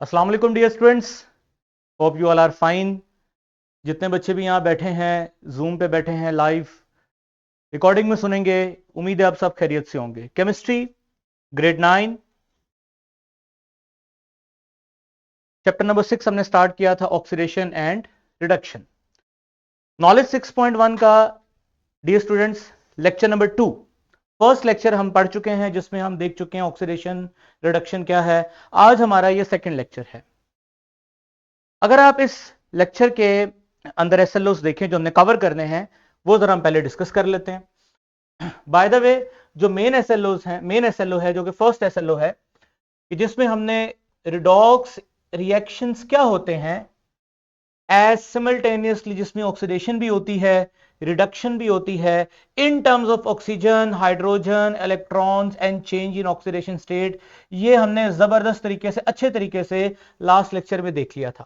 अस्सलाम वालेकुम dear students, hope you all are fine. जितने बच्चे भी यहाँ बैठे हैं, जूम पे बैठे हैं, लाइव रिकॉर्डिंग में सुनेंगे, उम्मीद है आप सब खैरियत से होंगे। केमिस्ट्री ग्रेड 9 चैप्टर नंबर 6 हमने स्टार्ट किया था, ऑक्सीडेशन एंड रिडक्शन। नॉलेज 6.1 का dear students lecture number 2 first lecture हम पढ़ चुके हैं, जिसमें हम देख चुके हैं ऑक्सीडेशन रिडक्शन क्या है। आज हमारा ये सेकेंड लेक्चर है। अगर आप इस लेक्चर के अंदर एसएलओस देखें जो हमने कवर करने हैं, वो जरा हम पहले डिस्कस कर लेते हैं। बाय द वे, जो मेन एसएलओस हैं, मेन एसएलओ है जो कि फर्स्ट एसएलओ है, कि जिसमें हमने रिडॉक्स रिएक्शंस क्या होते हैं एज सिमल्टेनियसली, जिसमें ऑक्सीडेशन भी होती है, रिडक्शन भी होती है, in terms of oxygen, hydrogen, electrons and change in oxidation state. ये हमने जबरदस्त तरीके से, अच्छे तरीके से लास्ट लेक्चर में देख लिया था।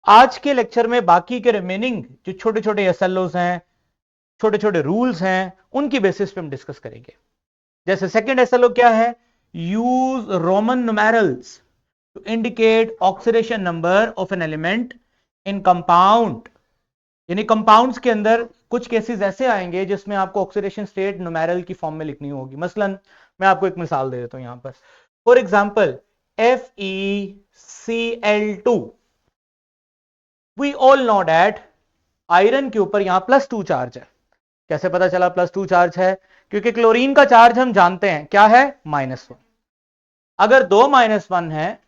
आज के लेक्चर में बाकी के रिमेनिंग जो छोटे छोटे एसएलओस हैं, छोटे छोटे रूल्स हैं, उनकी बेसिस पे हम डिस्कस करेंगे। जैसे सेकंड एसएलओ क्या है, use roman numerals to indicate oxidation number of an element in compound. यानी कंपाउंड्स के अंदर कुछ केसेस ऐसे आएंगे जिसमें आपको ऑक्सीडेशन स्टेट न्यूमेरल की फॉर्म में लिखनी होगी। मसलन मैं आपको एक मिसाल दे देता हूं यहां पर। For example FeCl2, we all know that iron के ऊपर यहां +2 चार्ज है। कैसे पता चला +2 चार्ज है? क्योंकि क्लोरीन का चार्ज हम जानते हैं क्या है, -1। अगर 2 -1 है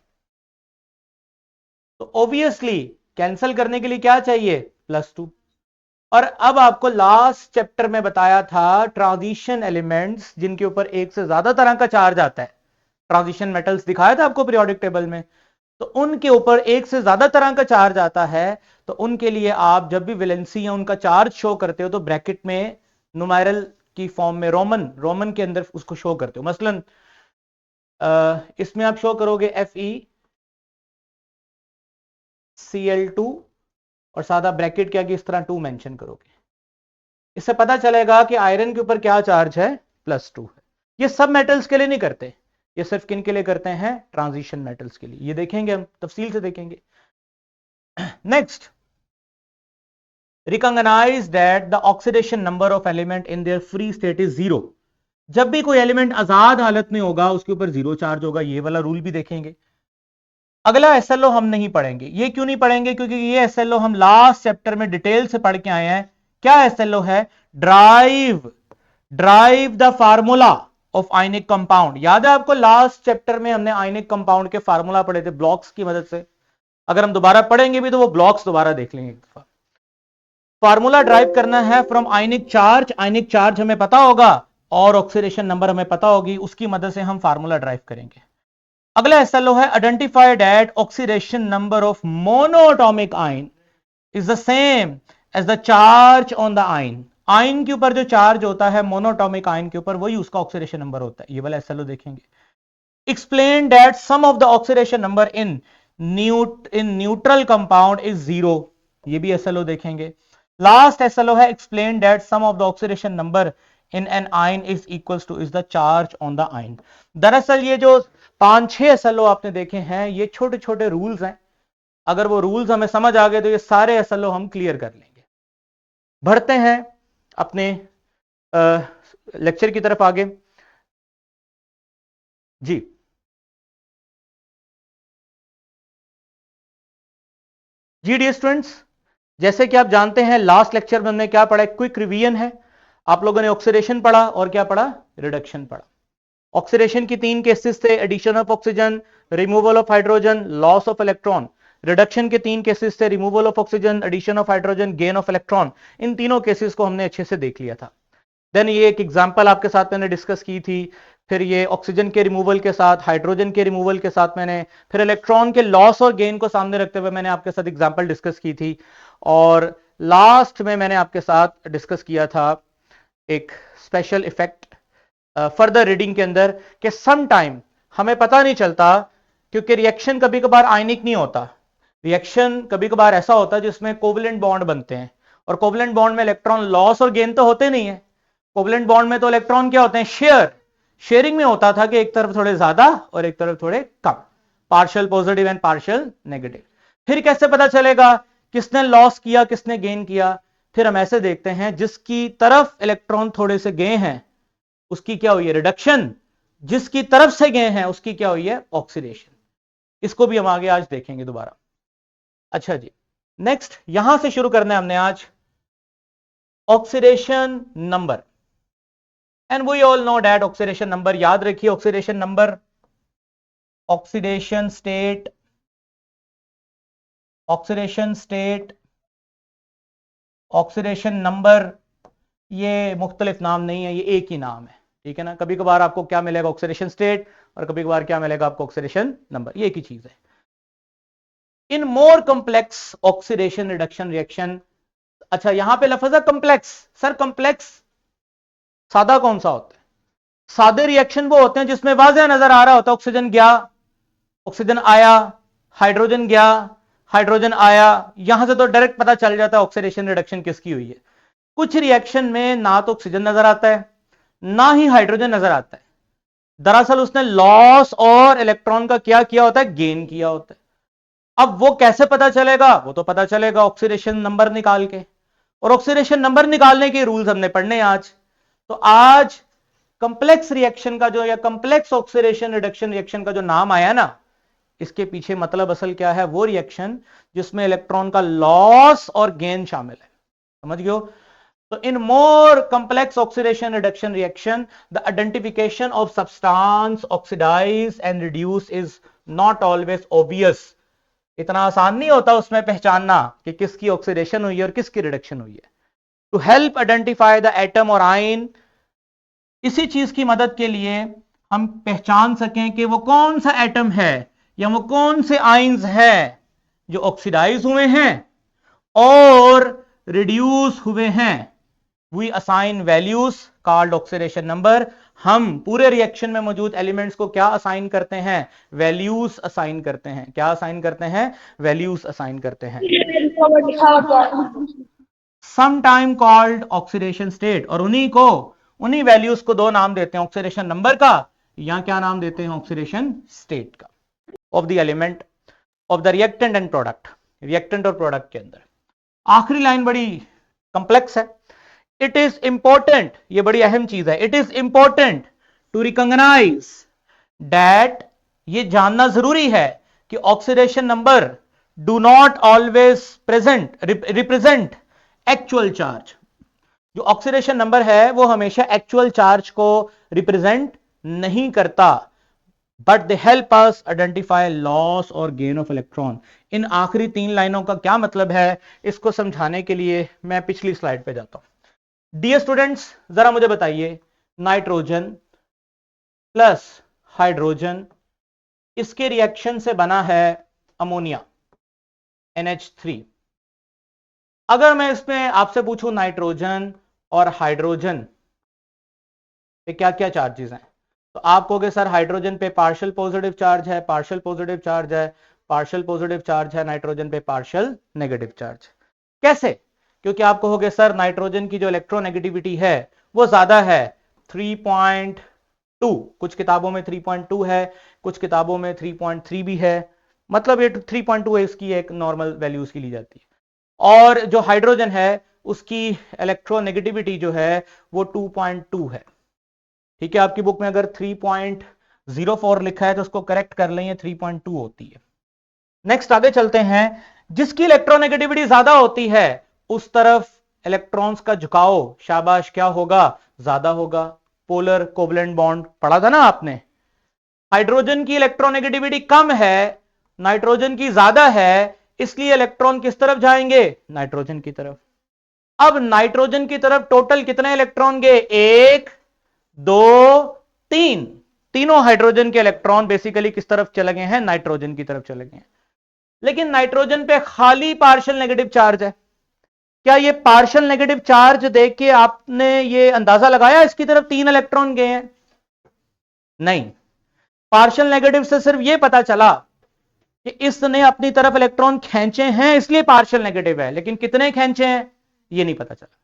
तो ऑब्वियसली कैंसिल करने के लिए क्या चाहिए, +2। और अब आपको लास्ट चैप्टर में बताया था ट्रांजिशन एलिमेंट्स जिनके ऊपर एक से ज्यादा तरह का चार्ज आता है, ट्रांजिशन मेटल्स दिखाया था आपको पीरियोडिक टेबल में। तो उनके ऊपर एक से ज्यादा तरह का चार्ज आता है, तो उनके लिए आप जब भी वैलेंसी या उनका चार्ज शो करते हो तो ब्रैकेट में न्यूमेरल की फॉर्म में रोमन के अंदर उसको शो करते हो। मसलन इसमें आप शो करोगे FeCl2 और सादा ब्रैकेट क्या कि इस तरह 2 मेंशन करोगे। इससे पता चलेगा कि आयरन के ऊपर क्या चार्ज है, +2 है। ये सब मेटल्स के लिए नहीं करते, ये सिर्फ किन के लिए करते हैं, ट्रांजिशन मेटल्स के लिए। ये देखेंगे हम, तफसील से देखेंगे। Next, recognize that the oxidation number of element in their free state is 0। जब भी कोई एलिमेंट आजाद हालत में होगा उसके ऊपर 0 चार्ज होगा। ये वाला रूल भी देखेंगे। अगला एसएलओ हम नहीं पढ़ेंगे। ये क्यों नहीं पढ़ेंगे? क्योंकि ये एसएलओ हम लास्ट चैप्टर में डिटेल से पढ़ के आए हैं। क्या एसएलओ है? Drive the formula of ionic compound. याद है आपको, लास्ट चैप्टर में हमने आयनिक कंपाउंड के फार्मूला पढ़े थे ब्लॉक्स की मदद से। अगर हम दोबारा पढ़ेंगे भी तो वो ब्लॉक्स दोबारा देख लेंगे। फार्मूला ड्राइव करना है from ionic charge. Ionic charge हमें पता होगा और ऑक्सीडेशन नंबर हमें पता होगी, उसकी मदद से हम फार्मूला ड्राइव करेंगे। अगला एसएलओ है identify that oxidation number of monoatomic ion is the same as the charge on the ion. Ion के ऊपर जो चार्ज होता है मोनोएटॉमिक आयन के ऊपर, वही उसका ऑक्सीडेशन नंबर होता है। ये वाला एसएलओ देखेंगे। Explain that sum of the oxidation number in neutral compound is 0। ये भी एसएलओ देखेंगे। लास्ट एसएलओ है explain that sum of the oxidation number in an ion is equals to is the charge on the ion. दरअसल ये जो 5-6 SLO आपने देखे हैं, ये छोटे छोटे रूल्स हैं। अगर वो रूल्स हमें समझ आ गए तो ये सारे एसएलओ हम क्लियर कर लेंगे। बढ़ते हैं अपने लेक्चर की तरफ आगे। जी डियर स्टूडेंट्स, जैसे कि आप जानते हैं लास्ट लेक्चर में हमने क्या पढ़ा, क्विक रिवीजन है। आप लोगों ने ऑक्सीडेशन पढ़ा और क्या पढ़ा, रिडक्शन पढ़ा। ऑक्सीडेशन की 3 केसेस थे, addition of oxygen, removal of hydrogen, loss of electron. Reduction के 3 केसेस थे, removal of oxygen, addition of hydrogen, gain of electron. इन तीनों केसेस को हमने अच्छे से देख लिया था। देन ये एक एग्जांपल आपके साथ मैंने डिस्कस की थी। फिर ये ऑक्सीजन के रिमूवल के साथ, हाइड्रोजन के रिमूवल के साथ मैंने, फिर इलेक्ट्रॉन के लॉस और गेन को सामने रखते हुए मैंने आपके साथ एग्जांपल डिस्कस की थी। और लास्ट में मैंने आपके साथ डिस्कस किया था एक स्पेशल इफेक्ट फर्दर रीडिंग के अंदर, कि सम टाइम हमें पता नहीं चलता, क्योंकि रिएक्शन कभी कभार आयनिक नहीं होता। रिएक्शन कभी कभार ऐसा होता है जिसमें कोवलेंट बॉन्ड बनते हैं, और कोवलेंट बॉन्ड में इलेक्ट्रॉन लॉस और गेन तो होते नहीं है। कोवलेंट बॉन्ड में तो इलेक्ट्रॉन क्या होते हैं, शेयरिंग में होता था कि एक तरफ थोड़े ज्यादा और एक तरफ थोड़े कम। Partial positive and partial negative. फिर कैसे पता चलेगा किसने लॉस किया किसने गेन किया? फिर हम ऐसे देखते हैं, जिसकी तरफ इलेक्ट्रॉन थोड़े से गए हैं उसकी क्या हुई है? रिडक्शन। जिसकी तरफ से गए हैं उसकी क्या हुई है? ऑक्सीडेशन। इसको भी हम आगे आज देखेंगे दोबारा। अच्छा जी, नेक्स्ट यहां से शुरू करना है हमने आज oxidation number. And we all know that oxidation number, याद रखिए oxidation number, oxidation state, oxidation state, oxidation number, ये मुख्तलिफ नाम नहीं है, ये एक ही नाम है, ठीक है ना। कभी कभार आपको क्या मिलेगा? ऑक्सीडेशन स्टेट, और कभी कभार क्या मिलेगा आपको? ऑक्सीडेशन नंबर, ये एक ही चीज है। In more complex oxidation reduction reaction, अच्छा यहां पे लफ्ज है कॉम्प्लेक्स। सर कॉम्प्लेक्स सादा कौन सा होता है? सादे रिएक्शन वो होते हैं जिसमें वाज़ेह नजर आ रहा होता है ऑक्सीजन गया, ऑक्सीजन आया, हाइड्रोजन गया, हाइड्रोजन आया, यहां से तो डायरेक्ट पता चल जाता है ऑक्सीडेशन रिडक्शन किसकी हुई है। कुछ रिएक्शन में ना तो ऑक्सीजन नजर आता है ना ही हाइड्रोजन नजर आता है, दरअसल उसने लॉस और इलेक्ट्रॉन का क्या किया होता है? गेन किया होता है। अब वो कैसे पता चलेगा? वो तो पता चलेगा ऑक्सीडेशन नंबर निकाल के, और ऑक्सीडेशन नंबर निकालने के रूल्स हमने पढ़ने हैं आज। तो आज कंप्लेक्स रिएक्शन का जो, या कंप्लेक्स ऑक्सीडेशन रिडक्शन रिएक्शन का जो नाम आया ना, इसके पीछे मतलब असल क्या है? वो रिएक्शन जिसमें इलेक्ट्रॉन का लॉस और गेन शामिल है। समझ गए? So in more complex oxidation reduction reaction, the identification of substance oxidize and reduce is not always obvious. इतना आसान नहीं होता उसमें पहचानना कि किसकी ऑक्सीडेशन हुई है और किसकी रिडक्शन हुई है। To help identify the atom और आयन, इसी चीज की मदद के लिए हम पहचान सकें कि वो कौन सा एटम है या वो कौन से आयन्स है जो ऑक्सीडाइज हुए हैं और रिड्यूस हुए हैं, we assign values called oxidation number. हम पूरे रिएक्शन में मौजूद एलिमेंट्स को क्या असाइन करते हैं? वैल्यूज असाइन करते हैं। क्या असाइन करते हैं? वैल्यूज असाइन करते हैं। Some time called oxidation state, और उन्हीं वैल्यूज को दो नाम देते हैं, ऑक्सीडेशन नंबर का, या क्या नाम देते हैं? ऑक्सीडेशन स्टेट का, of the element of the reactant and product. Reactant और प्रोडक्ट के अंदर आखिरी लाइन बड़ी कंप्लेक्स है। इट इज इंपॉर्टेंट, ये बड़ी अहम चीज है, it is important to recognise that, ये जानना जरूरी है कि oxidation number do not always represent actual charge. जो ऑक्सीडेशन नंबर है वो हमेशा एक्चुअल चार्ज को रिप्रेजेंट नहीं करता, but they help us identify loss और गेन ऑफ इलेक्ट्रॉन। इन आखिरी 3 लाइनों का क्या मतलब है, इसको समझाने के लिए मैं पिछली स्लाइड पे जाता हूं। डियर स्टूडेंट्स, जरा मुझे बताइए, नाइट्रोजन प्लस हाइड्रोजन, इसके रिएक्शन से बना है अमोनिया NH3। अगर मैं इसमें आपसे पूछूं नाइट्रोजन और हाइड्रोजन पे क्या क्या चार्जेस हैं, तो आप कहोगे सर हाइड्रोजन पे पार्शियल पॉजिटिव चार्ज है, पार्शियल पॉजिटिव चार्ज है, पार्शियल पॉजिटिव चार्ज है, नाइट्रोजन पे पार्शियल नेगेटिव चार्ज। कैसे? क्योंकि आप कहोगे सर नाइट्रोजन की जो इलेक्ट्रोनेगेटिविटी है वो ज्यादा है, 3.2, कुछ किताबों में 3.2 है, कुछ किताबों में 3.3 भी है, मतलब ये 3.2 है, इसकी एक नॉर्मल वैल्यू उसकी ली जाती है। और जो हाइड्रोजन है उसकी इलेक्ट्रोनेगेटिविटी जो है वो 2.2 है। ठीक है, आपकी बुक में अगर 3.04 लिखा है तो उसको करेक्ट कर लें, 3.2 होती है। नेक्स्ट आगे चलते हैं। जिसकी इलेक्ट्रोनेगेटिविटी ज्यादा होती है उस तरफ इलेक्ट्रॉन्स का झुकाव, शाबाश, क्या होगा? ज्यादा होगा। पोलर कोवलेंट बॉन्ड पढ़ा था ना आपने। हाइड्रोजन की इलेक्ट्रोनेगेटिविटी कम है, नाइट्रोजन की ज्यादा है, इसलिए इलेक्ट्रॉन किस तरफ जाएंगे? नाइट्रोजन की तरफ। अब नाइट्रोजन की तरफ टोटल कितने इलेक्ट्रॉन गए? 1 2 3, तीनों हाइड्रोजन के इलेक्ट्रॉन बेसिकली किस तरफ चले गए हैं? नाइट्रोजन की तरफ चले गए हैं। लेकिन नाइट्रोजन पे खाली पार्शियल नेगेटिव चार्ज है। क्या ये पार्शियल नेगेटिव चार्ज देख के आपने ये अंदाजा लगाया इसकी तरफ 3 इलेक्ट्रॉन गए हैं? नहीं, पार्शियल नेगेटिव से सिर्फ ये पता चला कि इसने अपनी तरफ इलेक्ट्रॉन खींचे हैं इसलिए पार्शियल नेगेटिव है, लेकिन कितने खींचे हैं ये नहीं पता चला।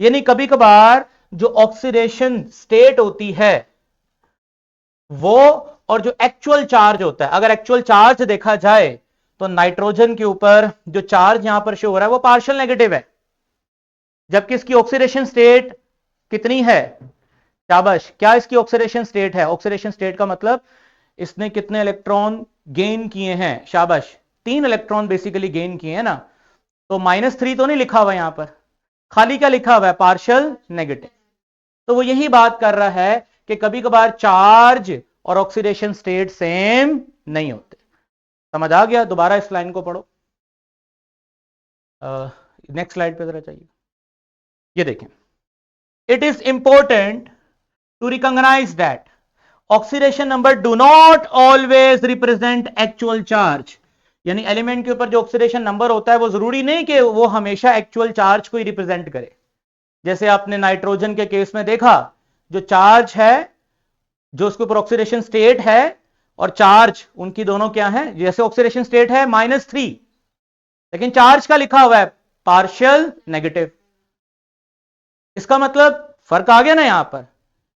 यानी कभी कभार जो ऑक्सीडेशन स्टेट होती है वो और जो एक्चुअल चार्ज होता है, अगर एक्चुअल चार्ज देखा जाए तो नाइट्रोजन के ऊपर जो चार्ज यहां पर शो हो रहा है वो पार्शियल नेगेटिव है, जबकि इसकी ऑक्सीडेशन स्टेट कितनी है? शाबाश, क्या इसकी ऑक्सीडेशन स्टेट है? ऑक्सीडेशन स्टेट का मतलब इसने कितने इलेक्ट्रॉन गेन किए हैं? शाबाश, 3 इलेक्ट्रॉन बेसिकली गेन किए हैं ना। तो -3 तो नहीं लिखा हुआ यहां पर, खाली क्या लिखा हुआ है? Partial negative. तो वो यही बात कर रहा है कि कभी कभार चार्ज और ऑक्सीडेशन स्टेट सेम नहीं होते। समझ आ गया? दोबारा इस लाइन को पढ़ो, नेक्स्ट स्लाइड पे जरा चाहिए। ये देखें, it is important to recognise that oxidation number do not always represent actual charge. यानी एलिमेंट के ऊपर जो ऑक्सीडेशन नंबर होता है वो जरूरी नहीं कि वो हमेशा एक्चुअल चार्ज को ही रिप्रेजेंट करे। जैसे आपने नाइट्रोजन के केस में देखा, जो चार्ज है, जो उसके ऊपर ऑक्सीडेशन स्टेट है और चार्ज, उनकी दोनों क्या है? जैसे ऑक्सीडेशन स्टेट है -3, लेकिन चार्ज का लिखा हुआ है पार्शियल नेगेटिव। इसका मतलब फर्क आ गया ना यहां पर।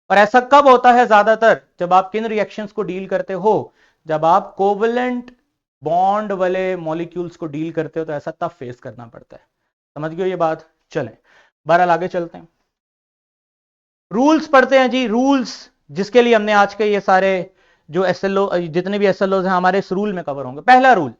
और ऐसा कब होता है? ज्यादातर जब आप किन रिएक्शंस को डील करते हो? जब आप कोवलेंट बॉन्ड वाले मॉलिक्यूल्स को डील करते हो तो ऐसा तब फेस करना पड़ता है। समझ गए ये बात? चलें बहरहाल आगे चलते हैं, रूल्स पढ़ते हैं जी। रूल्स जिसके लिए हमने आज के ये सारे जो एसएलओ, जितने भी एसएलओ हैं हमारे इस रूल में कवर होंगे। पहला rule,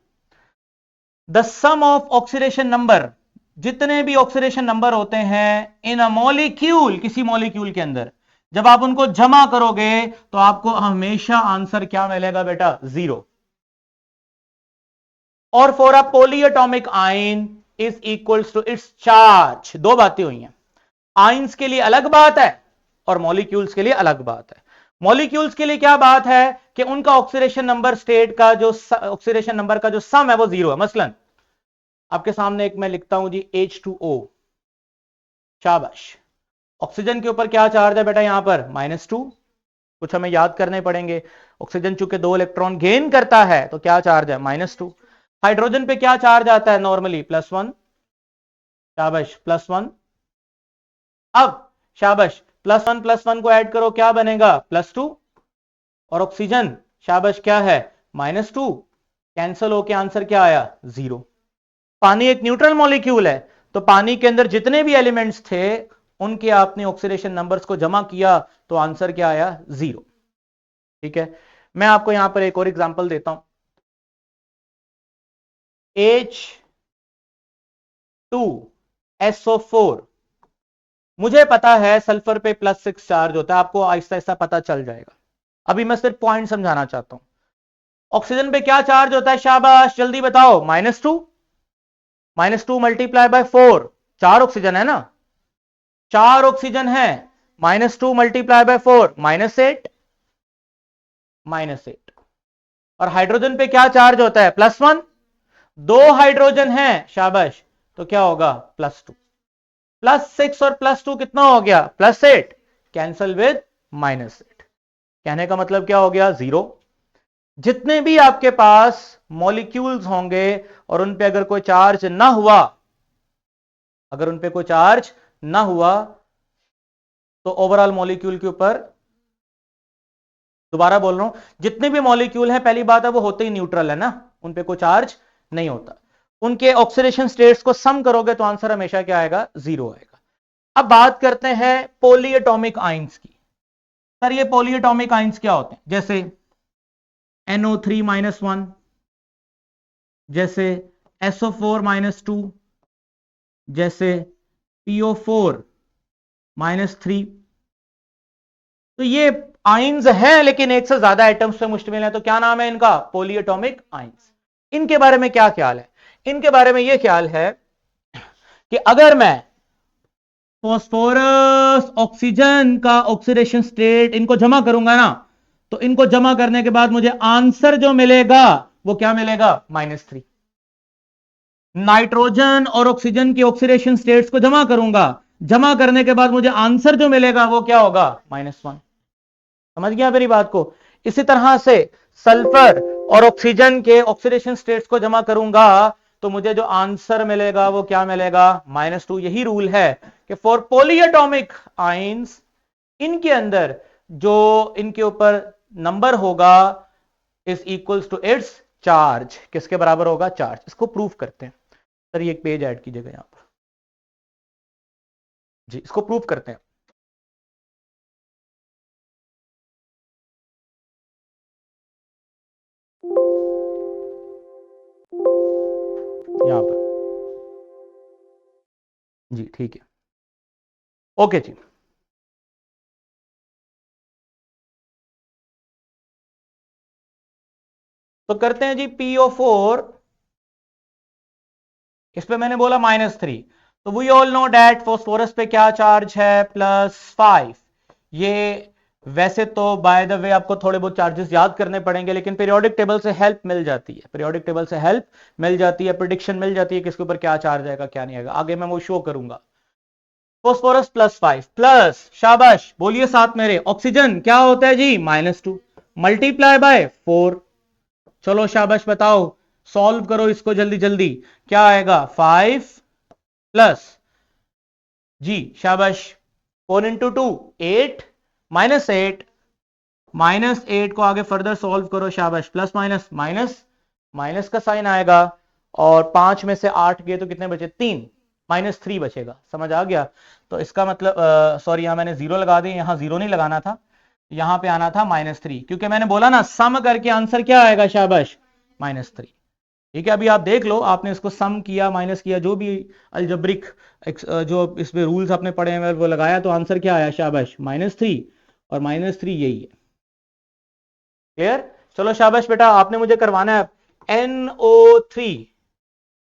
the sum of oxidation number, जितने भी ऑक्सीडेशन नंबर होते हैं इन अ मॉलिक्यूल, किसी मॉलिक्यूल के अंदर, जब आप उनको जमा करोगे तो आपको हमेशा आंसर क्या मिलेगा बेटा? 0। और for a polyatomic ion is equals to its charge. दो बातें हुई हैं, आयंस के लिए अलग बात है और मॉलिक्यूल्स के लिए अलग बात है। मॉलिक्यूल्स के लिए क्या बात है कि उनका ऑक्सीडेशन नंबर स्टेट का जो ऑक्सीडेशन नंबर का जो सम है वो 0 है। मसलन आपके सामने एक मैं लिखता हूं जी H2O। शाबाश, ऑक्सीजन के ऊपर क्या चार्ज है बेटा? यहां पर -2। कुछ हमें याद करने पड़ेंगे। ऑक्सीजन चूंकि 2 इलेक्ट्रॉन गेन करता है तो क्या चार्ज है? -2। हाइड्रोजन पे क्या चार्ज आता है नॉर्मली? +1। शाबाश, +1। अब शाबाश, +1 को ऐड करो, क्या बनेगा? +2। और ऑक्सीजन, शाबाश, क्या है? -2। कैंसल होके आंसर क्या आया? 0। पानी एक न्यूट्रल मॉलिक्यूल है, तो पानी के अंदर जितने भी एलिमेंट्स थे उनके आपने ऑक्सीडेशन नंबर्स को जमा किया तो आंसर क्या आया? 0। ठीक है, मैं आपको यहां पर एक और एग्जांपल देता हूं। H2SO4, मुझे पता है सल्फर पे +6 चार्ज होता है, आपको आहिस्ता आहिस्ता पता चल जाएगा। अभी मैं सिर्फ पॉइंट समझाना चाहता हूं। ऑक्सीजन पे क्या चार्ज होता है? शाबाश, जल्दी बताओ। -2। -2 मल्टीप्लाई बाय 4, 4 ऑक्सीजन है ना, 4 ऑक्सीजन है। -2 मल्टीप्लाई बाय 4, -8। -8। और हाइड्रोजन पे क्या चार्ज होता है? +1। 2 हाइड्रोजन है, शाबाश, तो क्या होगा? +2। +6 और +2 कितना हो गया? +8। Cancel with -8। कहने का मतलब क्या हो गया? 0। जितने भी आपके पास मॉलिक्यूल्स होंगे और उन पे अगर कोई चार्ज ना हुआ, अगर उन पे कोई चार्ज ना हुआ तो ओवरऑल मॉलिक्यूल के ऊपर, दोबारा बोल रहा हूं, जितने भी मॉलिक्यूल हैं, पहली बात है वो होते ही न्यूट्रल है ना, उन पे कोई चार्ज नहीं होता। उनके ऑक्सीडेशन स्टेट्स को सम करोगे तो आंसर हमेशा क्या आएगा? 0 आएगा। अब बात करते हैं पॉलीएटॉमिक आयंस की। सर ये पॉलीएटॉमिक आयंस क्या होते हैं? जैसे NO3-1, जैसे SO4-2, जैसे PO4-3। तो ये आयंस हैं लेकिन एक से ज्यादा एटम्स पे मुश्तमिल है, तो क्या नाम है इनका? Polyatomic ions. इनके बारे में क्या ख्याल है? इनके बारे में यह ख्याल है कि अगर मैं फॉस्फोरस ऑक्सीजन का ऑक्सीडेशन स्टेट इनको जमा करूंगा ना, तो इनको जमा करने के बाद मुझे आंसर जो मिलेगा वो क्या मिलेगा? -3। नाइट्रोजन और ऑक्सीजन की ऑक्सीडेशन स्टेट्स को जमा करूंगा, जमा करने के बाद मुझे आंसर जो मिलेगा वो क्या होगा? -1। समझ गया मेरी बात को? इसी तरह से सल्फर और ऑक्सीजन के ऑक्सीडेशन स्टेट्स को जमा करूंगा तो मुझे जो आंसर मिलेगा वो क्या मिलेगा? -2। यही रूल है कि फॉर पॉलीएटॉमिक आयंस, इनके अंदर जो इनके ऊपर नंबर होगा is equals to its charge. किसके बराबर होगा? चार्ज। इसको प्रूव करते हैं। सर ये एक पेज ऐड कीजिएगा यहां पर जी, इसको प्रूव करते हैं। यहां पर जी, ठीक है, ओके जी। तो करते हैं जी PO4। इस पे मैंने बोला -3, तो we all know that phosphorus पे क्या चार्ज है? +5। ये वैसे तो बाय द वे आपको थोड़े बहुत चार्जेस याद करने पड़ेंगे, लेकिन पीरियोडिक टेबल से हेल्प मिल जाती है, पीरियोडिक टेबल से हेल्प मिल जाती है, प्रिडिक्शन मिल जाती है किसके ऊपर क्या चार्ज आएगा क्या नहीं आएगा, आगे मैं वो शो करूंगा। फॉस्फोरस +5 प्लस, शाबाश बोलिए साथ मेरे, ऑक्सीजन क्या होता है जी? -2 मल्टीप्लाई बाय 4। चलो शाबाश बताओ, सॉल्व करो इसको जल्दी जल्दी, क्या आएगा? 5 प्लस जी, शाबाश, 4 इंटू 2 8, -8, -8 को आगे फर्दर सॉल्व करो, शाबाश, प्लस माइनस माइनस, माइनस का साइन आएगा, और 5 में से 8 गए तो कितने बचे? 3, -3 बचेगा। समझ आ गया? तो इसका मतलब सॉरी, यहां मैंने जीरो लगा दी, यहां जीरो नहीं लगाना था, यहां पे आना था -3, क्योंकि मैंने बोला ना सम करके आंसर क्या आएगा? शाबाश, -3। ठीक है, अभी आप देख लो, आपने इसको सम किया, माइनस किया, जो भी अलजेब्रिक जो इसमें रूल्स आपने पढ़े हैं वो लगाया, तो आंसर क्या आया? शाबाश, -3, और -3 यही है। क्लियर? चलो शाबाश बेटा, आपने मुझे करवाना है NO3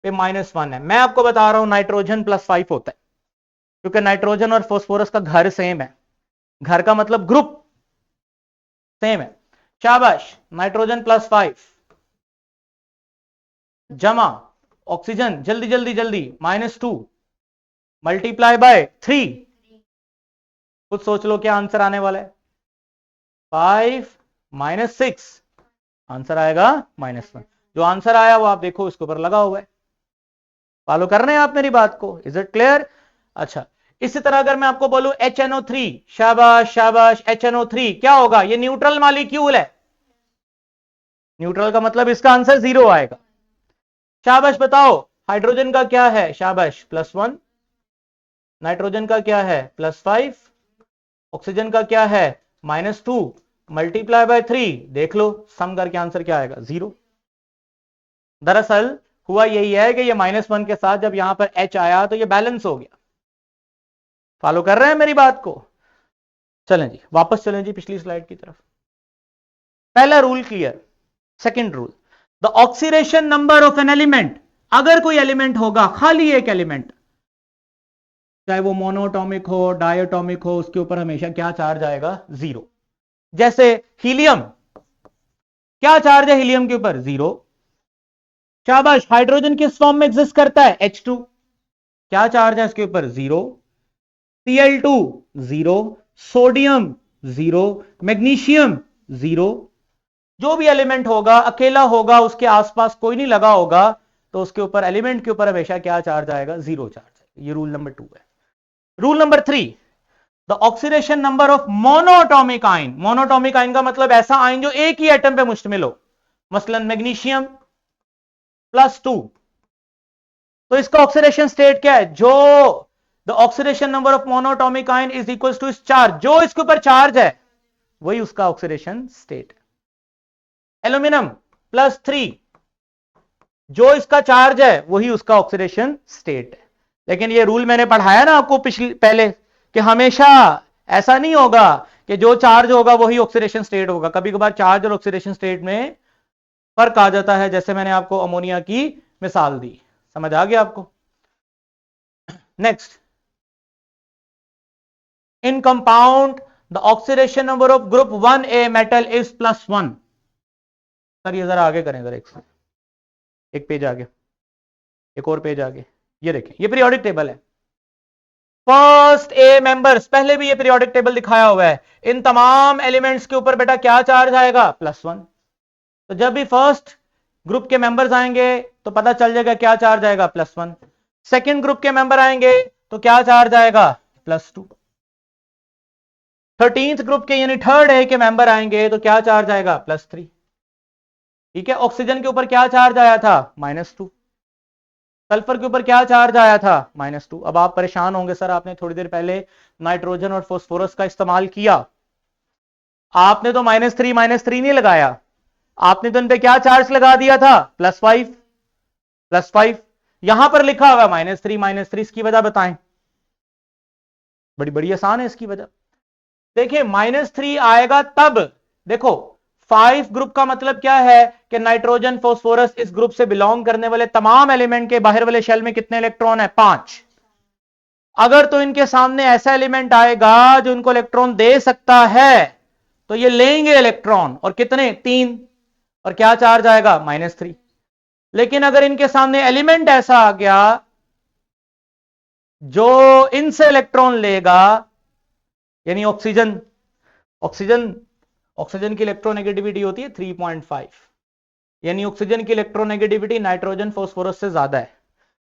पे -1 है। मैं आपको बता रहा हूं नाइट्रोजन +5 होता है, क्योंकि नाइट्रोजन और फास्फोरस का घर सेम है, घर का मतलब ग्रुप सेम है। शाबाश, नाइट्रोजन +5 जमा ऑक्सीजन, जल्दी जल्दी जल्दी, -2 मल्टीप्लाई बाय 3, कुछ सोच लो क्या आंसर आने वाला है? 5 -6, आंसर आएगा -1। जो आंसर आया वो आप देखो इसके ऊपर लगा हुआ है। फॉलो कर रहे हैं आप मेरी बात को? Is it clear? अच्छा, इसी तरह अगर मैं आपको बोलूं HNO3, शाबाश शाबाश, HNO3 क्या होगा? ये न्यूट्रल मॉलिक्यूल है, न्यूट्रल का मतलब इसका आंसर 0 आएगा। शाबाश बताओ, हाइड्रोजन का क्या है? शाबाश, +1, नाइट्रोजन का क्या है? +5, ऑक्सीजन का क्या है? -2 मल्टीप्लाई बाय 3, देख लो सम करके आंसर क्या आएगा? 0। दरअसल हुआ यही है कि ये -1 के साथ जब यहां पर H आया तो ये बैलेंस हो गया। फॉलो कर रहे हैं मेरी बात को? चलें जी, वापस चलें जी पिछली स्लाइड की तरफ। पहला rule clear. Second rule, the oxidation number of an element, अगर कोई एलिमेंट होगा, खाली एक एलिमेंट, चाहे वो मोनोटॉमिक हो डायटोमिक हो, उसके ऊपर हमेशा क्या चार्ज आएगा? 0। जैसे हीलियम, क्या चार्ज है हीलियम के ऊपर? 0। शाबाश, हाइड्रोजन किस फॉर्म में एग्जिस्ट करता है? H2, क्या चार्ज है इसके ऊपर? 0। Cl2 0, sodium 0, magnesium 0। जो भी एलिमेंट होगा अकेला होगा, उसके आसपास कोई नहीं लगा होगा, तो उसके ऊपर एलिमेंट के ऊपर हमेशा क्या चार्ज आएगा? 0 चार्ज। ये रूल नंबर 2 है। Rule number 3, the oxidation number of monatomic ion, monoatomic ion का मतलब ऐसा आयन जो एक ही एटम पे मुश्तमिल हो, मसलन मैग्नीशियम +2, तो इसका ऑक्सीडेशन स्टेट क्या है? जो the oxidation number of monatomic ion is equal to इस चार्ज, जो इसके ऊपर चार्ज है वही उसका ऑक्सीडेशन स्टेट है। एल्यूमिनियम +3, जो इसका चार्ज है वही उसका ऑक्सीडेशन स्टेट है। लेकिन ये रूल मैंने पढ़ाया ना आपको पिछले पहले, कि हमेशा ऐसा नहीं होगा कि जो चार्ज होगा वही ऑक्सीडेशन स्टेट होगा, कभी कभार चार्ज और ऑक्सीडेशन स्टेट में फर्क आ जाता है, जैसे मैंने आपको अमोनिया की मिसाल दी। समझ आ गया आपको? Next, in compound the oxidation number of group 1A metal is +1। Sir ये जरा आगे करें, जरा एक पेज आगे, एक और पेज आगे, ये देखें, ये पीरियोडिक टेबल है। फर्स्ट ए मेंबर्स, पहले भी ये पीरियोडिक टेबल दिखाया हुआ है, इन तमाम एलिमेंट्स के ऊपर बेटा क्या चार्ज आएगा? +1। तो जब भी फर्स्ट ग्रुप के मेंबर्स आएंगे तो पता चल जाएगा क्या चार्ज आएगा? +1। सेकेंड ग्रुप के मेंबर आएंगे तो क्या चार्ज आएगा? +2। 13th ग्रुप के यानी थर्ड ए के मेंबर आएंगे तो क्या चार्ज आएगा? +3। ठीक है, ऑक्सीजन के ऊपर क्या चार्ज आया था? -2। सल्फर के ऊपर क्या चार्ज आया था? -2। अब आप परेशान होंगे, सर आपने थोड़ी देर पहले नाइट्रोजन और फास्फोरस का इस्तेमाल किया, आपने तो -3 नहीं लगाया, आपने तो इन पे क्या चार्ज लगा दिया था? +5। यहां पर लिखा हुआ -3 इसकी वजह बताएं। बड़ी बड़ी आसान है इसकी वजह। देखिए -3 आएगा तब, देखो 5 ग्रुप का मतलब क्या है कि नाइट्रोजन फास्फोरस इस ग्रुप से बिलोंग करने वाले तमाम एलिमेंट के बाहर वाले शेल में कितने इलेक्ट्रॉन है? 5। अगर तो इनके सामने ऐसा एलिमेंट आएगा जो इनको इलेक्ट्रॉन दे सकता है तो ये लेंगे इलेक्ट्रॉन, और कितने? 3। और क्या चार्ज आएगा? -3। लेकिन अगर इनके सामने एलिमेंट ऐसा आ गया जो इनसे इलेक्ट्रॉन लेगा, यानी ऑक्सीजन ऑक्सीजन ऑक्सीजन की इलेक्ट्रोनेगेटिविटी होती है 3.5, यानी ऑक्सीजन की इलेक्ट्रोनेगेटिविटी नाइट्रोजन फास्फोरस से ज्यादा है।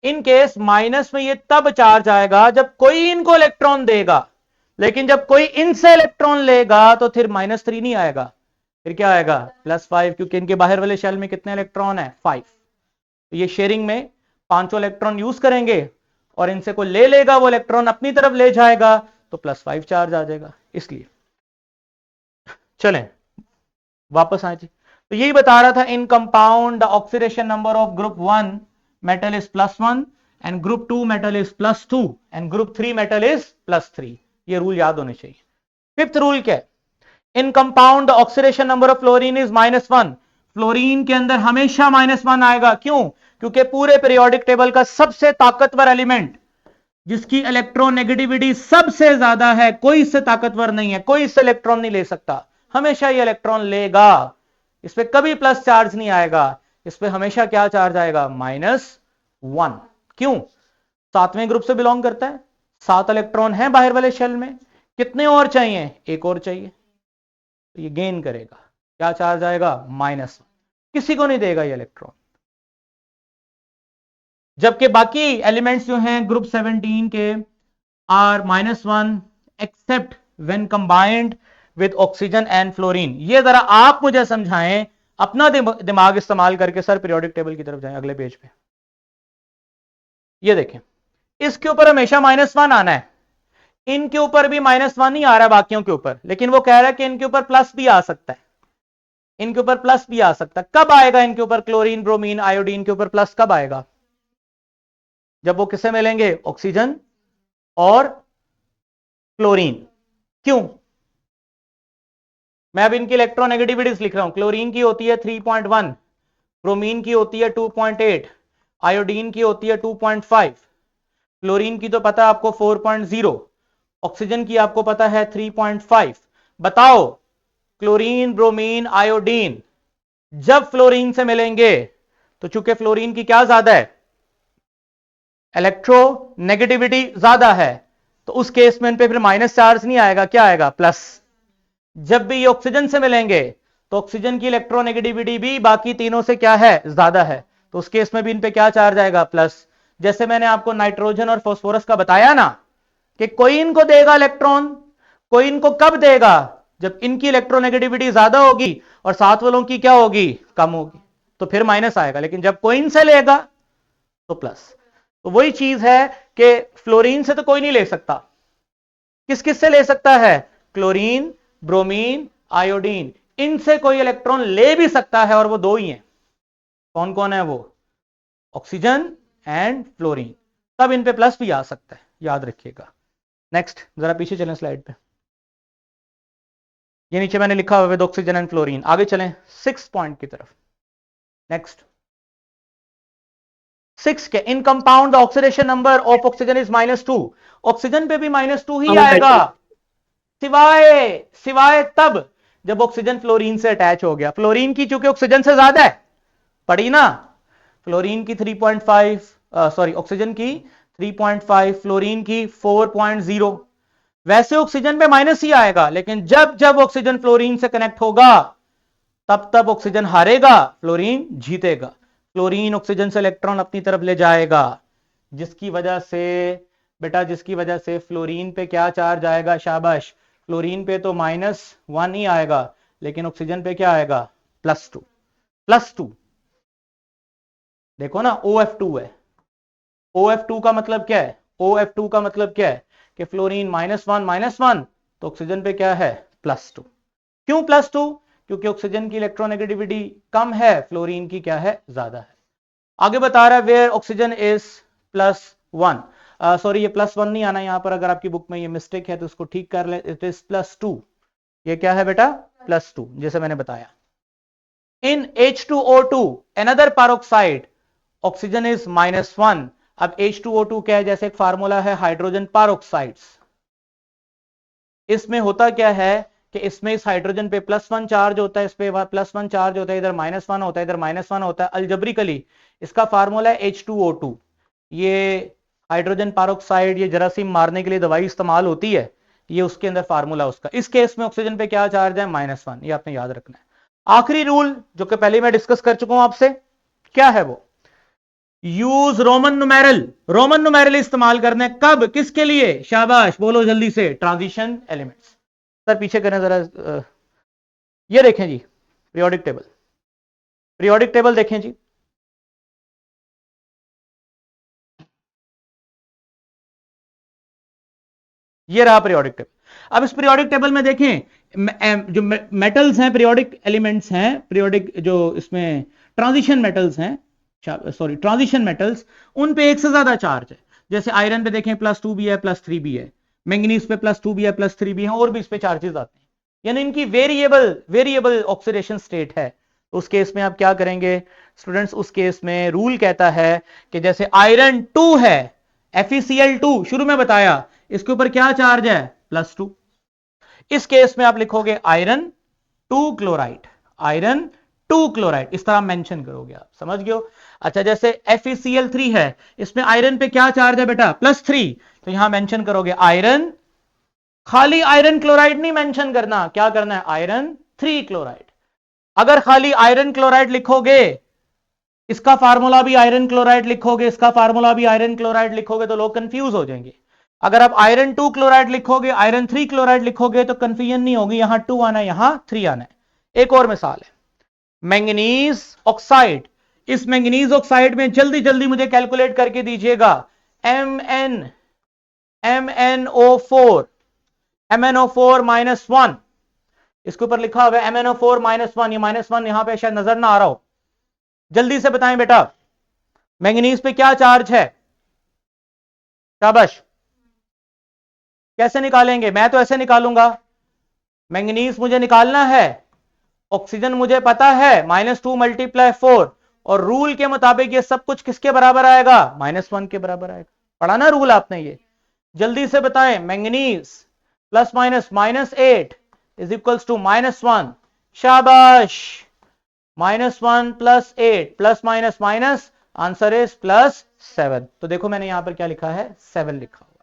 इन केस माइनस में ये तब चार्ज आएगा जब कोई इनको इलेक्ट्रॉन देगा, लेकिन जब कोई इनसे इलेक्ट्रॉन लेगा तो फिर -3 नहीं आएगा, फिर क्या आएगा? +5, क्योंकि इनके बाहर वाले शेल में कितने इलेक्ट्रॉन है? 5। तो ये शेयरिंग में 5 इलेक्ट्रॉन यूज करेंगे और इनसे कोई ले लेगा, वो इलेक्ट्रॉन अपनी तरफ ले जाएगा तो +5 चार्ज आ जाएगा। इसलिए चलें वापस आए जी, तो यही बता रहा था, in compound the oxidation number of group 1 metal is +1 and group 2 metal is +2 and group 3 metal is +3। ये रूल याद होने चाहिए। फिफ्थ रूल क्या है? In compound the oxidation number of fluorine is -1। Fluorine के अंदर हमेशा -1 आएगा। क्यों? क्योंकि पूरे पीरियोडिक टेबल का सबसे ताकतवर एलिमेंट जिसकी इलेक्ट्रोनेगेटिविटी सबसे ज्यादा है, कोई इससे ताकतवर नहीं है, कोई इससे इलेक्ट्रॉन नहीं ले सकता, हमेशा ये इलेक्ट्रॉन लेगा, इस पे कभी प्लस चार्ज नहीं आएगा, इस पे हमेशा क्या चार्ज आएगा? -1। क्यों? 7वें ग्रुप से बिलोंग करता है, 7 इलेक्ट्रॉन है बाहर वाले शेल में, कितने और चाहिए? एक और चाहिए, तो ये गेन करेगा, क्या चार्ज आएगा? -1। किसी को नहीं देगा ये इलेक्ट्रॉन। जबकि बाकी एलिमेंट्स जो हैं ग्रुप 17 के are -1 except when combined with oxygen and fluorine. ये जरा आप मुझे समझाएं, अपना दिमाग इस्तेमाल करके। सर पीरियोडिक टेबल की तरफ जाएं, अगले पेज पे। ये देखें, इसके ऊपर हमेशा -1 आना है, इनके ऊपर भी -1 ही आ रहा है बाकियों के ऊपर, लेकिन वो कह रहा है कि इनके ऊपर प्लस भी आ सकता है, इनके ऊपर प्लस भी आ सकता है। कब आएगा इनके ऊपर? क्लोरीन, ब्रोमीन, आयोडीन के ऊपर प्लस कब आएगा? जब वो किससे मिलेंगे? ऑक्सीजन और क्लोरीन। क्यों? मैं अब इनकी इलेक्ट्रोनेगेटिविटीज लिख रहा हूं। क्लोरीन की होती है 3.1, ब्रोमीन की होती है 2.8, आयोडीन की होती है 2.5, क्लोरीन की तो पता है आपको 4.0, ऑक्सीजन की आपको पता है 3.5। बताओ, क्लोरीन, ब्रोमीन, आयोडीन जब फ्लोरीन से मिलेंगे तो चूंकि फ्लोरीन की क्या ज्यादा है? इलेक्ट्रोनेगेटिविटी ज्यादा है, तो उस केस में इन पे फिर माइनस चार्ज नहीं आएगा, क्या आएगा? प्लस। जब भी ये ऑक्सीजन से मिलेंगे तो ऑक्सीजन की इलेक्ट्रोनेगेटिविटी भी बाकी तीनों से क्या है? ज्यादा है, तो उस केस में भी इन पे क्या चार्ज आएगा? प्लस। जैसे मैंने आपको नाइट्रोजन और फास्फोरस का बताया ना कि कोई इनको देगा इलेक्ट्रॉन, कोई इनको कब देगा? जब इनकी इलेक्ट्रोनेगेटिविटी ज्यादा होगी और साथ वालों की क्या होगी? कम होगी, तो फिर माइनस आएगा। लेकिन जब कोई इनसे लेगा तो प्लस। तो वही चीज है कि फ्लोरीन से तो कोई नहीं ले सकता, किस किस से ले सकता है? क्लोरीन, ब्रोमीन, आयोडीन, इनसे कोई इलेक्ट्रॉन ले भी सकता है, और वो दो ही हैं। कौन कौन है वो? Oxygen and fluorine. तब इन पे प्लस भी आ सकता है, याद रखिएगा। नेक्स्ट, जरा पीछे चलें स्लाइड पे। ये नीचे मैंने लिखा हुआ विद ऑक्सीजन एंड फ्लोरीन। आगे चलें 6 पॉइंट की तरफ। नेक्स्ट 6 के in compound oxidation number of oxygen is -2। Oxygen पे भी -2 ही आएगा, सिवाय तब जब ऑक्सीजन फ्लोरीन से अटैच हो गया। फ्लोरीन की चूंकि ऑक्सीजन से ज्यादा है, पढ़ी ना, फ्लोरीन की 3.5, सॉरी ऑक्सीजन की 3.5, फ्लोरीन की 4.0। वैसे ऑक्सीजन पे माइनस ही आएगा, लेकिन जब जब ऑक्सीजन फ्लोरीन से कनेक्ट होगा तब तब ऑक्सीजन हारेगा, फ्लोरीन जीतेगा। फ्लोरीन ऑक्सीजन से इलेक्ट्रॉन अपनी तरफ ले जाएगा, जिसकी वजह से बेटा, जिसकी वजह से फ्लोरीन पे क्या चार्ज आएगा? शाबाश, फ्लोरीन पे तो -1 ही आएगा, लेकिन ऑक्सीजन पे क्या आएगा, +2। देखो ना, OF2 है। OF2 का मतलब क्या है, OF2 का मतलब क्या है कि फ्लोरीन -1 तो ऑक्सीजन पे क्या है, +2। क्यों +2? क्योंकि ऑक्सीजन की इलेक्ट्रोनेगेटिविटी कम है, फ्लोरीन की क्या है, ज्यादा है। आगे बता रहा है वेयर ऑक्सीजन इज +1, सॉरी ये +1 नहीं आना यहां पर, अगर आपकी बुक में ये मिस्टेक है तो उसको ठीक कर ले, इट इज +2। ये क्या है बेटा, +2, जैसे मैंने बताया। इन H2O2 another peroxide oxygen is -1। अब H2O2 क्या है, जैसे एक फार्मूला है हाइड्रोजन पेरोक्साइड्स। इसमें होता क्या है कि इसमें इस हाइड्रोजन पे +1 चार्ज होता है, इस पे +1 चार्ज होता है, इधर -1 होता है, इधर -1 होता है। अल्जेब्रिकली इसका फार्मूला है H2O2। ये हाइड्रोजन पेरोक्साइड, ये जरासीम मारने के लिए दवाई इस्तेमाल होती है, ये उसके अंदर फार्मूला उसका। इस केस में ऑक्सीजन पे क्या चार्ज है, -1। ये आपने याद रखना है। आखिरी रूल जो कि पहले मैं डिस्कस कर चुका हूं आपसे, क्या है वो, यूज रोमन नुमेरल इस्तेमाल करने, कब, किसके लिए, शाबाश बोलो जल्दी से, ट्रांजिशन एलिमेंट्स। सर पीछे करें जरा, ये देखें जी, पीरियोडिक टेबल देखें जी। ये रहा पीरियोडिक टेबल। अब इस पीरियोडिक टेबल में देखें, जो मेटल्स हैं, पीरियोडिक एलिमेंट्स हैं, पीरियोडिक जो इसमें ट्रांजिशन मेटल्स हैं, सॉरी ट्रांजिशन मेटल्स, उन पे एक से ज्यादा चार्ज है। जैसे आयरन पे देखें +2 भी है, +3 भी है, मैंगनीज पे +2 भी है, +3 भी है, और भी इस पे चार्जेस आते हैं, यानी इनकी वेरिएबल ऑक्सीडेशन स्टेट है। तो उस केस में आप क्या करेंगे स्टूडेंट्स, उस केस में रूल कहता है कि जैसे आयरन 2 है, FeCl2 शुरू में बताया, इसके ऊपर क्या चार्ज है, +2। इस केस में आप लिखोगे आयरन 2 क्लोराइड, इस तरह मेंशन करोगे, आप समझ गए हो। अच्छा, जैसे FeCl3 है, इसमें आयरन पे क्या चार्ज है बेटा, +3, तो यहां मेंशन करोगे आयरन, खाली आयरन क्लोराइड नहीं मेंशन करना, क्या करना है, आयरन 3 क्लोराइड। अगर खाली आयरन क्लोराइड लिखोगे, इसका फार्मूला भी आयरन क्लोराइड लिखोगे, इसका फार्मूला भी आयरन क्लोराइड लिखोगे, तो लोग कंफ्यूज हो जाएंगे। अगर आप आयरन 2 क्लोराइड लिखोगे, आयरन 3 क्लोराइड लिखोगे, तो कंफ्यूजन नहीं होगी, यहां 2 आना है, यहां 3 आना है। एक और मिसाल है, मैंगनीज ऑक्साइड। इस मैंगनीज ऑक्साइड में जल्दी जल्दी मुझे कैलकुलेट करके दीजिएगा, MnO4 -1, इसके ऊपर लिखा हुआ है MnO4 -1, ये -1 यहां पे शायद नजर ना आ रहा हो, जल्दी से बताएं बेटा, मैंगनीज पे क्या चार्ज है, शाबाश। कैसे निकालेंगे, मैं तो ऐसे निकालूंगा, मैंगनीज मुझे निकालना है, ऑक्सीजन मुझे पता है -2 × 4, और रूल के मुताबिक ये सब कुछ किसके बराबर आएगा, -1 के बराबर आएगा। पढ़ा ना रूल आपने ये, जल्दी से बताएं, मैंगनीज +−8 इज इक्वल्स टू -1, शाबाश, -1 + 8 plus minus minus, answer is +7। तो देखो मैंने यहां पर क्या लिखा है, 7 लिखा हुआ है,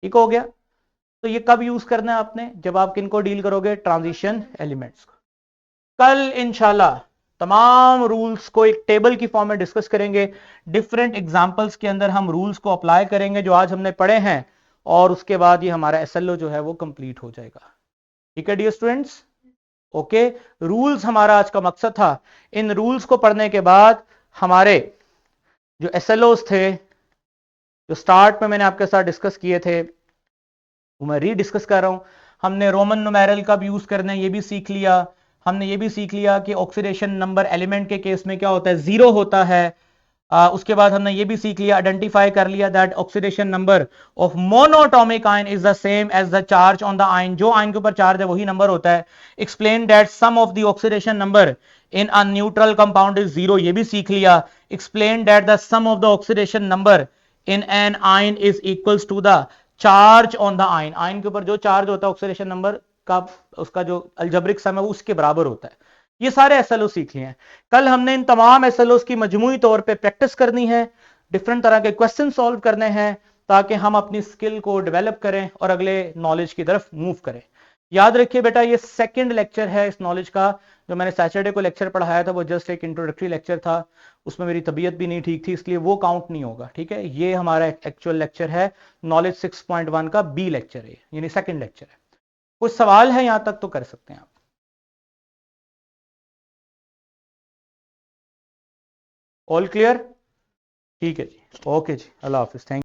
ठीक हो गया। तो ये कब यूज करना है आपने, जब आप किनको डील करोगे, ट्रांजिशन एलिमेंट्स को। कल इंशाल्लाह तमाम रूल्स को एक टेबल की फॉर्म में डिस्कस करेंगे, डिफरेंट एग्जांपल्स के अंदर हम रूल्स को अप्लाई करेंगे जो आज हमने पढ़े हैं, और उसके बाद ये हमारा SLO जो है वो कंप्लीट हो जाएगा। ठीक है डियर स्टूडेंट्स, ओके। रूल्स हमारा आज का मकसद था। इन रूल्स को पढ़ने के बाद हमारे जो SLOs थे, जो स्टार्ट में मैंने आपके साथ डिस्कस किए थे, वो मैं रीडिस्कस कर रहा हूं। हमने रोमन नुमेरल कब यूज करना है ये भी सीख लिया, हमने ये भी सीख लिया कि ऑक्सीडेशन नंबर एलिमेंट के केस में क्या होता है, 0 होता है। उसके बाद हमने ये भी सीख लिया, आइडेंटिफाई कर लिया that oxidation number of monatomic ion is the same as the charge on the ion, जो आयन के ऊपर चार्ज है वही नंबर होता है। Explain that sum of the oxidation number in a neutral compound is 0, ये भी सीख लिया। Explain that the sum of the oxidation number in an ion is equals to the charge on the ion, ion के ऊपर जो charge होता है oxidation number का, उसका जो अल्जेब्रिक सम है वो उसके बराबर होता है। ये सारे SLO सीख लिए हैं। कल हमने इन तमाम SLOs की मजमूई तौर पे प्रैक्टिस करनी है, डिफरेंट तरह के क्वेश्चन सॉल्व करने हैं, ताकि हम अपनी स्किल को डेवलप करें और अगले नॉलेज की तरफ मूव करें। याद रखिए बेटा, ये सेकंड लेक्चर है इस नॉलेज का। जो मैंने सैटरडे को लेक्चर पढ़ाया था वो जस्ट एक इंट्रोडक्टरी लेक्चर था, उसमें मेरी तबीयत भी नहीं ठीक थी, इसलिए वो काउंट नहीं होगा। ठीक है, ये हमारा एक्चुअल लेक्चर है, नॉलेज 6.1 का B लेक्चर है, यानी सेकंड लेक्चर है। कुछ सवाल है यहां तक तो कर सकते हैं आप। All clear? ठीक है जी, ओके जी, अल्लाह हाफिज, थैंक